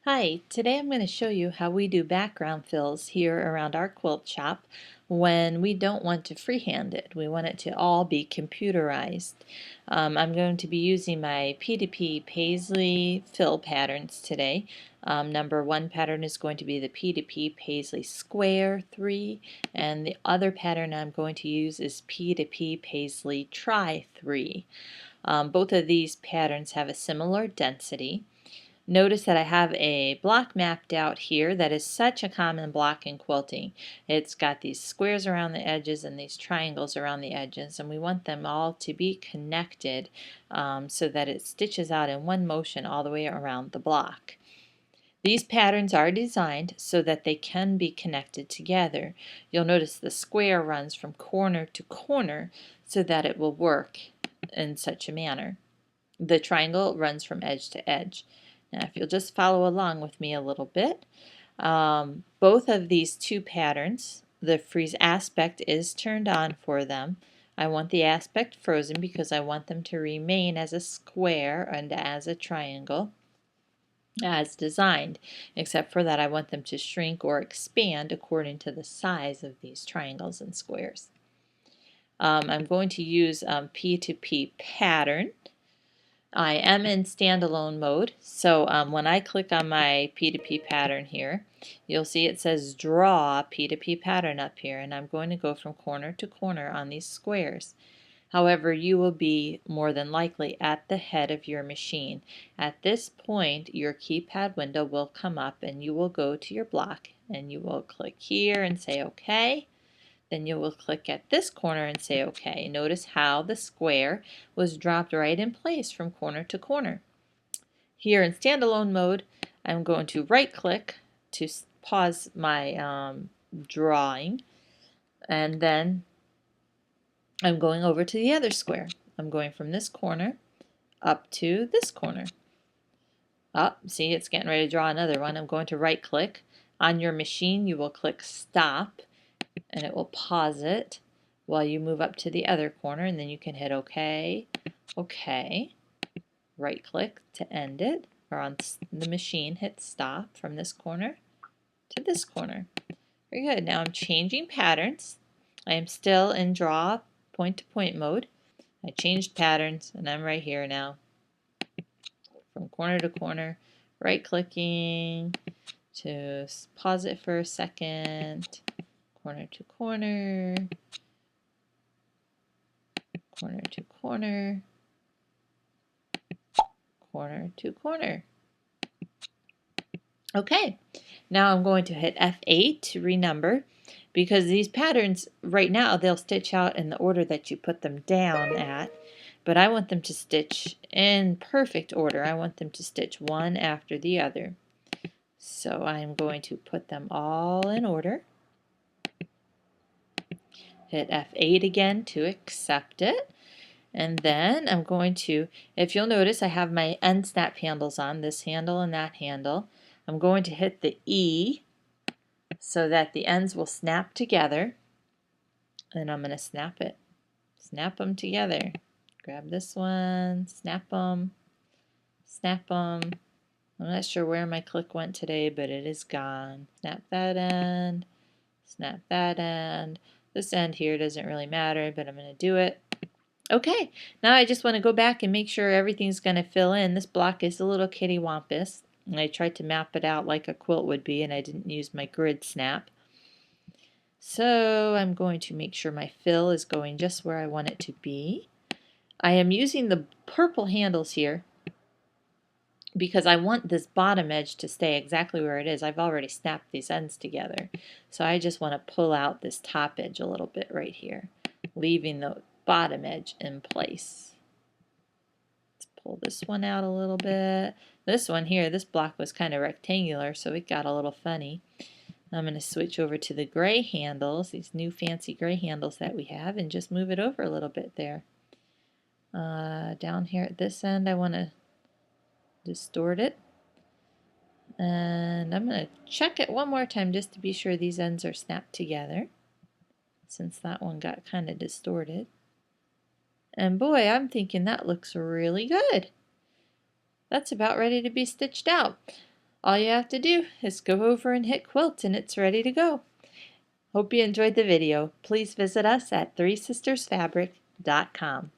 Hi, today I'm going to show you how we do background fills here around our quilt shop when we don't want to freehand it. We want it to all be computerized. I'm going to be using my P2P paisley fill patterns today. Number one pattern is going to be the P2P paisley square 3, and the other pattern I'm going to use is P2P paisley tri 3. Both of these patterns have a similar density. Notice that I have a block mapped out here that is such a common block in quilting. It's got these squares around the edges and these triangles around the edges, and we want them all to be connected so that it stitches out in one motion all the way around the block. These patterns are designed so that they can be connected together. You'll notice the square runs from corner to corner so that it will work in such a manner. The triangle runs from edge to edge. Now, if you'll just follow along with me a little bit, both of these two patterns, the freeze aspect is turned on for them. I want the aspect frozen because I want them to remain as a square and as a triangle as designed, except for that I want them to shrink or expand according to the size of these triangles and squares. I'm going to use P2P pattern. I am in standalone mode, so when I click on my P2P pattern here, you'll see it says draw P2P pattern up here, and I'm going to go from corner to corner on these squares. However, you will be more than likely at the head of your machine. At this point, your keypad window will come up and you will go to your block and you will click here and say OK. Then you will click at this corner and say OK. Notice how the square was dropped right in place from corner to corner. Here in standalone mode, I'm going to right click to pause my drawing, and then I'm going over to the other square. I'm going from this corner up to this corner. See, it's getting ready to draw another one. I'm going to right click. On your machine, you will click stop and it will pause it while you move up to the other corner, and then you can hit OK, OK, right click to end it, or on the machine hit stop from this corner to this corner. Very good. Now I'm changing patterns. I am still in draw point to point mode. I changed patterns and I'm right here now from corner to corner, right clicking to pause it for a second, corner to corner, corner to corner, corner to corner. Okay, now I'm going to hit F8 to renumber, because these patterns right now they'll stitch out in the order that you put them down at, but I want them to stitch in perfect order. I want them to stitch one after the other. So I'm going to put them all in order. Hit F8 again to accept it. And then I'm going to, if you'll notice, I have my end snap handles on, this handle and that handle. I'm going to hit the E so that the ends will snap together. And I'm going to snap it. Snap them together. Grab this one, snap them, snap them. I'm not sure where my click went today, but it is gone. Snap that end, snap that end. This end here doesn't really matter, but I'm going to do it. Okay, now I just want to go back and make sure everything's going to fill in. This block is a little kitty wampus, and I tried to map it out like a quilt would be, and I didn't use my grid snap. So I'm going to make sure my fill is going just where I want it to be. I am using the purple handles here because I want this bottom edge to stay exactly where it is. I've already snapped these ends together. So I just want to pull out this top edge a little bit right here, leaving the bottom edge in place. Let's pull this one out a little bit. This one here, this block was kind of rectangular, so it got a little funny. I'm going to switch over to the gray handles, these new fancy gray handles that we have, and just move it over a little bit there. Down here at this end, I want to distort it. And I'm going to check it one more time just to be sure these ends are snapped together, since that one got kind of distorted. And boy, I'm thinking that looks really good. That's about ready to be stitched out. All you have to do is go over and hit quilt and it's ready to go. Hope you enjoyed the video. Please visit us at threesistersfabric.com.